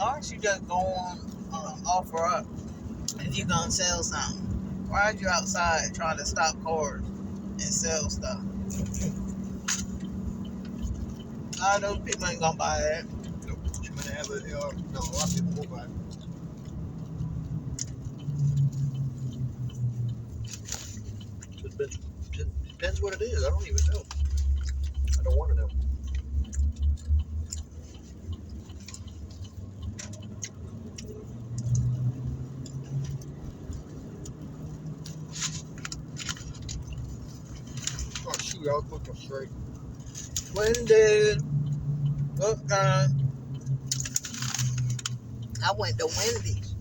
Why don't you just go on offer up if you gonna sell something? Why are you outside trying to stop cars and sell stuff? A lot of those people ain't gonna buy it. Nope. You might have a lot of people won't buy it. Depends what it is. I don't even know. I don't want to know. Oh shoot, I was looking straight. Wendy, what time? I went to Wendy's.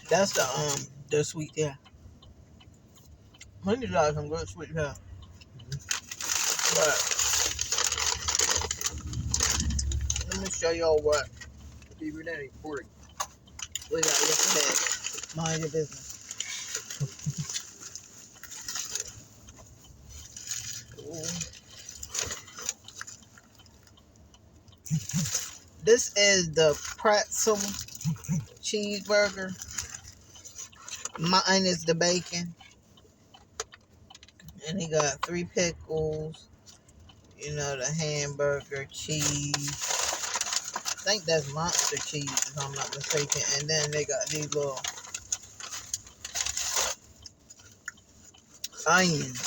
That's the sweet, yeah. Wendy's got some good sweet, yeah. But let me show y'all what Even that ain't 40. we got yesterday. Mind your business. This is the Pretzel cheeseburger. Mine is the bacon. And he got 3 pickles. You know, the hamburger, cheese. I think that's monster cheese, if I'm not mistaken. And then they got these little onions.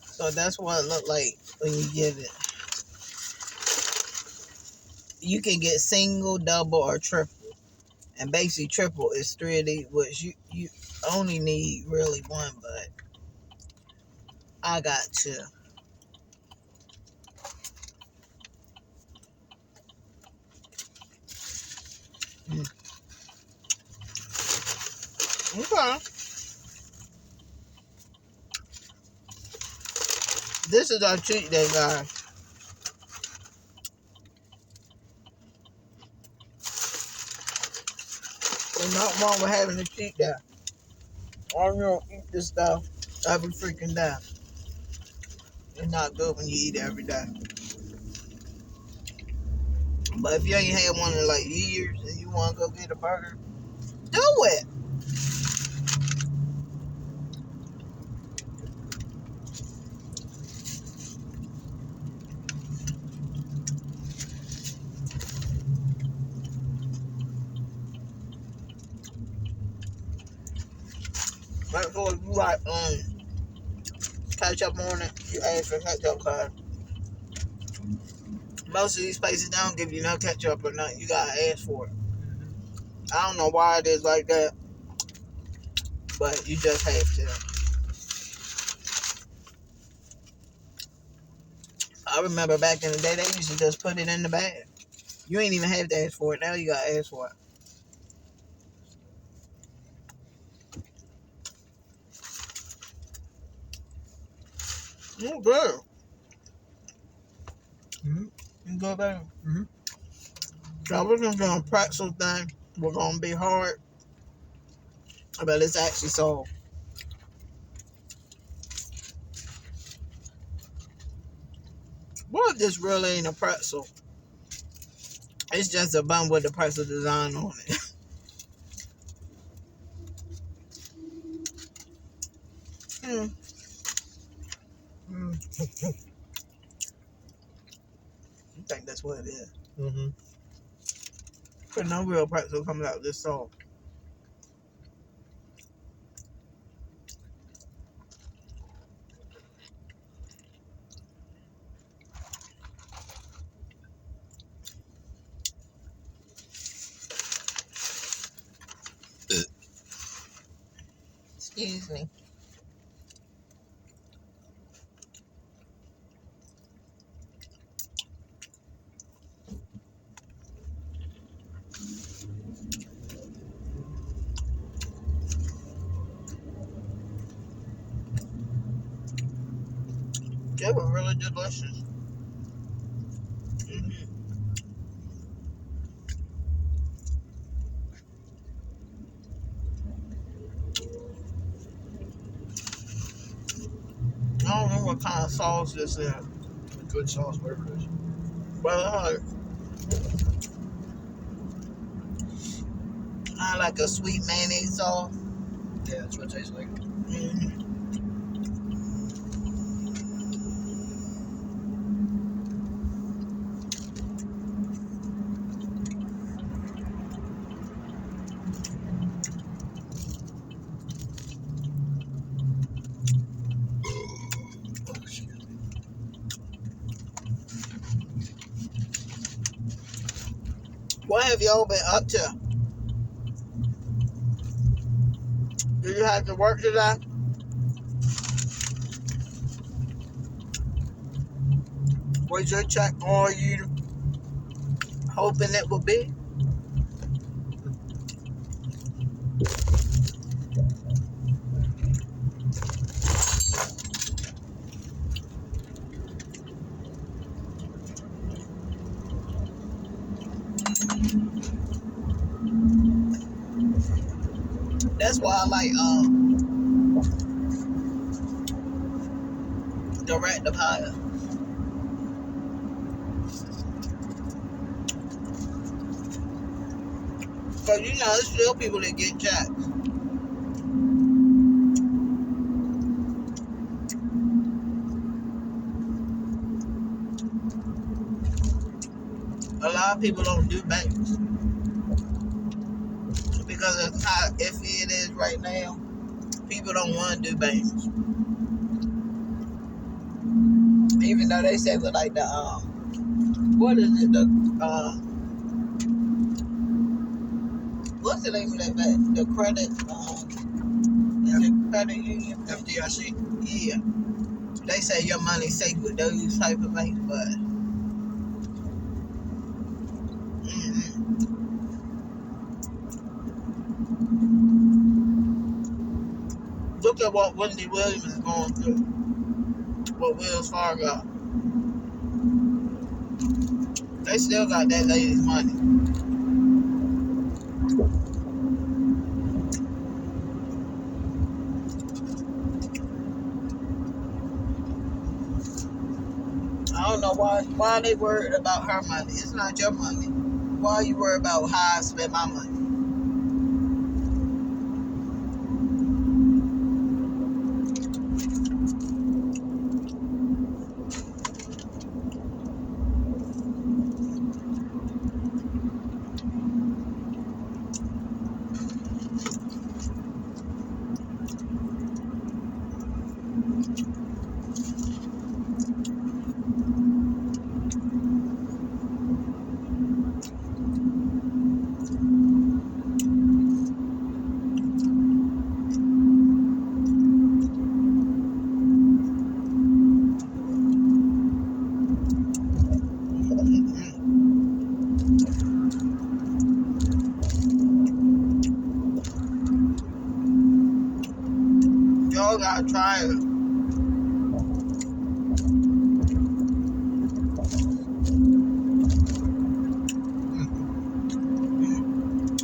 So that's what it looked like when you get it. You can get single, double, or triple. And basically triple is 3 of these, which you only need really one, but I got 2. Okay. This is our treat day, guys. There's not wrong with having a cheat day. I don't eat this stuff every freaking day. It's not good when you eat it every day. But if you ain't had one in like years and you want to go get a burger, do it. Right before you like ketchup on it, you ask for ketchup card. Most of these places don't give you no ketchup or nothing. You gotta ask for it. I don't know why it is like that, but you just have to. I remember back in the day, they used to just put it in the bag. You ain't even have to ask for it. Now you gotta ask for it. Mm, good. You go back. So we're gonna do a pretzel thing. We're gonna be hard, but it's actually soft. What if this really ain't a pretzel? It's just a bun with the pretzel design on it. I think that's what it is. But no real pretzel comes out this soft. Excuse me. They were really delicious. Mm-hmm. I don't know what kind of sauce this is. Good sauce, whatever it is. But I like a sweet mayonnaise sauce. Yeah, that's what it tastes like. Mm-hmm. Oh, excuse me. What have y'all been up to? Did you have to work today? Was your check all you hoping it would be? That's why I like direct deposit. Cause you know there's still people that get checks. A lot of people don't do banks because of how iffy it is right now. People don't want to do banks, even though they say with like the what is it, the what's the name of that bank? The credit is it credit union? FDIC. Yeah, they say your money's safe with those type of banks, but mm-hmm. Look at what Wendy Williams is going through. What Wells Fargo, they still got that lady's money. I don't know why they worried about her money. It's not your money. Why are you worried about how I spend my money? Y'all gotta try it.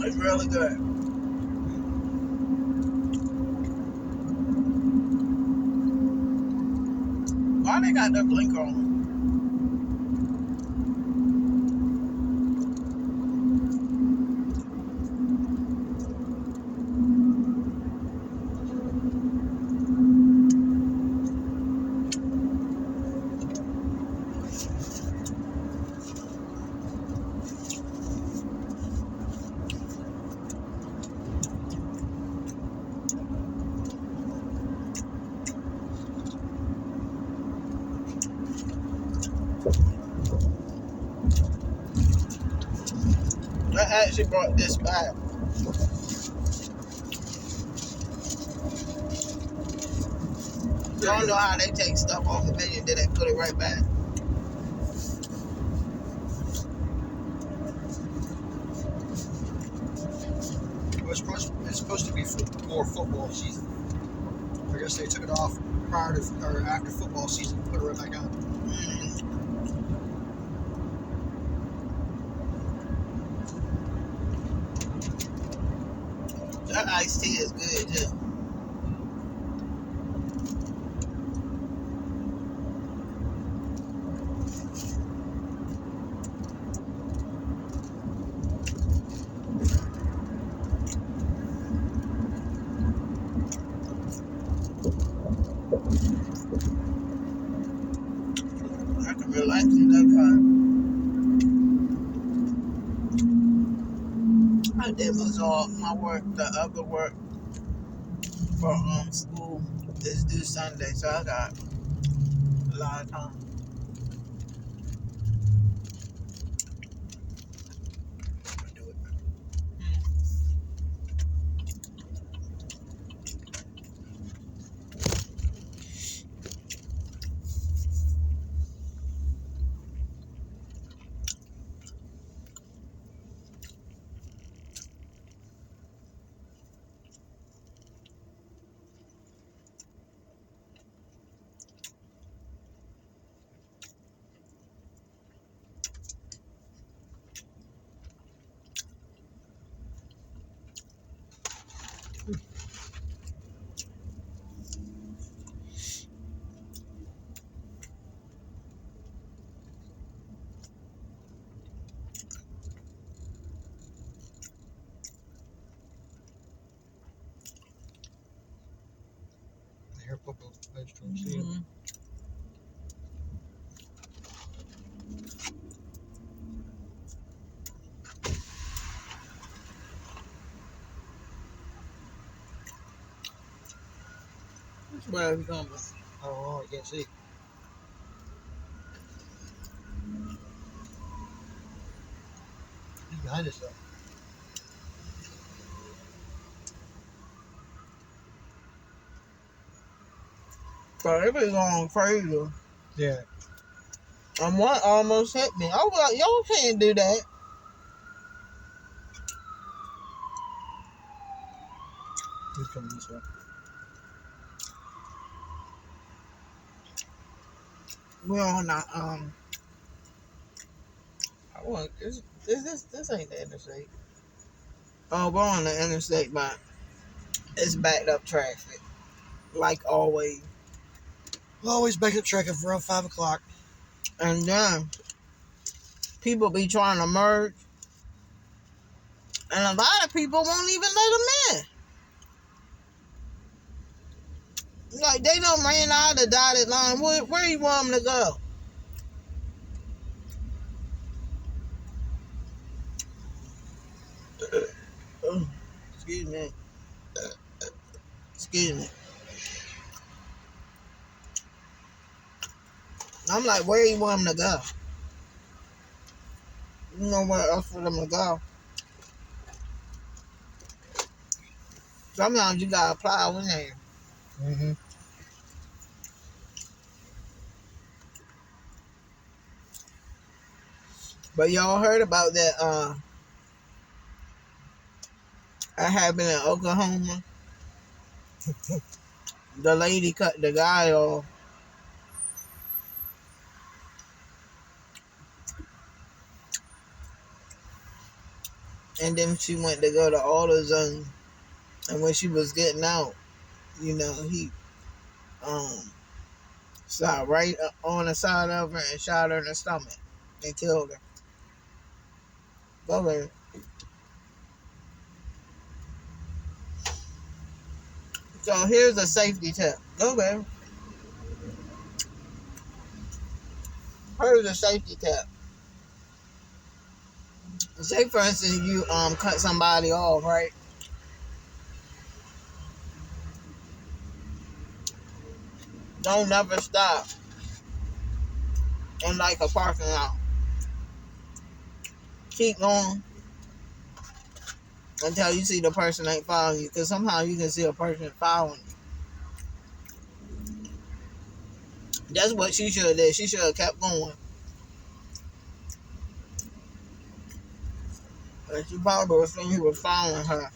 It's really good. Why they got their blinker on? I actually brought this back. Y'all know how they take stuff off the menu, then they put it right back. It's supposed to be more football season. I guess they took it off prior to or after football season, put it right back on. That iced tea is good too. I can relax in that time. I did most all my work, the other work for school is due Sunday, so I got a lot of time. Do it. Here, put the vegetables in. Mm-hmm. Where are we going? Oh, I can't see. He's behind us though. So it was going crazy. Yeah. And one almost hit me. I was like, y'all can't do that. He's coming this way. We're on the I want this ain't the interstate. Oh, we're on the interstate, but it's backed up traffic, like always. Always back up track of around 5 o'clock. And then people be trying to merge, and a lot of people won't even let them in. Like they don't ran out of the dotted line. Where you want them to go? Excuse me. Excuse me. I'm like, where you want them to go? You know where else for them to go. Sometimes you gotta plow in there. Mm-hmm. But y'all heard about that that happened in Oklahoma? The lady cut the guy off. And then she went to go to AutoZone. And when she was getting out, you know, he shot right on the side of her and shot her in the stomach and killed her. Go ahead. So here's a safety tip. Go ahead. Here's a safety tip. Say for instance you cut somebody off, right? Don't never stop in like a parking lot. Keep going until you see the person ain't following you. Because somehow you can see a person following you. That's what she should have did. She should have kept going. And she probably was thinking he was following her.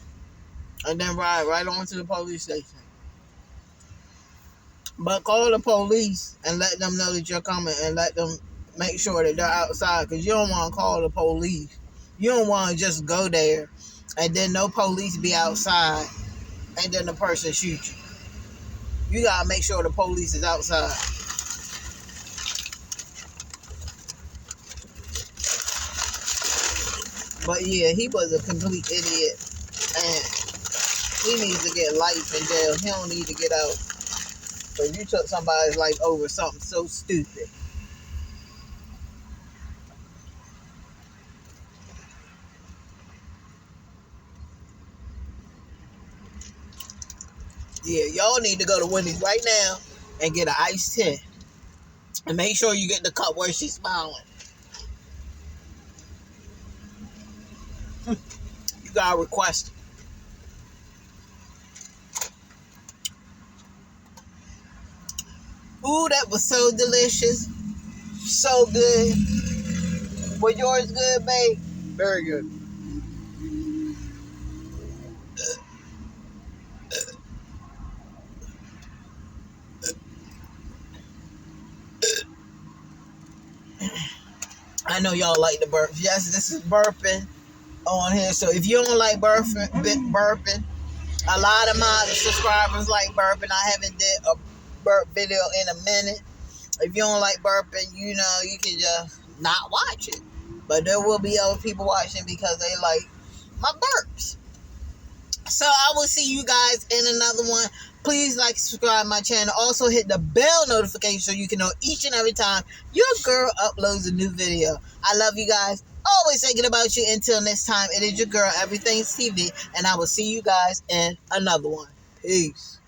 And then ride right on to the police station. But call the police and let them know that you're coming and let them make sure that they're outside because you don't want to call the police. You don't want to just go there and then no police be outside and then the person shoot you. You got to make sure the police is outside. But yeah, he was a complete idiot and he needs to get life in jail. He don't need to get out. Because you took somebody's life over something so stupid. Yeah, y'all need to go to Wendy's right now and get an iced tea. And make sure you get the cup where she's smiling. You gotta request it. Ooh, that was so delicious. So good. Was yours good, babe? Very good. I know y'all like the burps. Yes, this is burping on here. So if you don't like burping, a lot of my subscribers like burping. I haven't did a burp video in a minute. If you don't like burping, you know, you can just not watch it. But there will be other people watching because they like my burps. So I will see you guys in another one. Please like, subscribe my channel. Also hit the bell notification so you can know each and every time your girl uploads a new video. I love you guys. Always thinking about you. Until next time, it is your girl, Everything's TV. And I will see you guys in another one. Peace.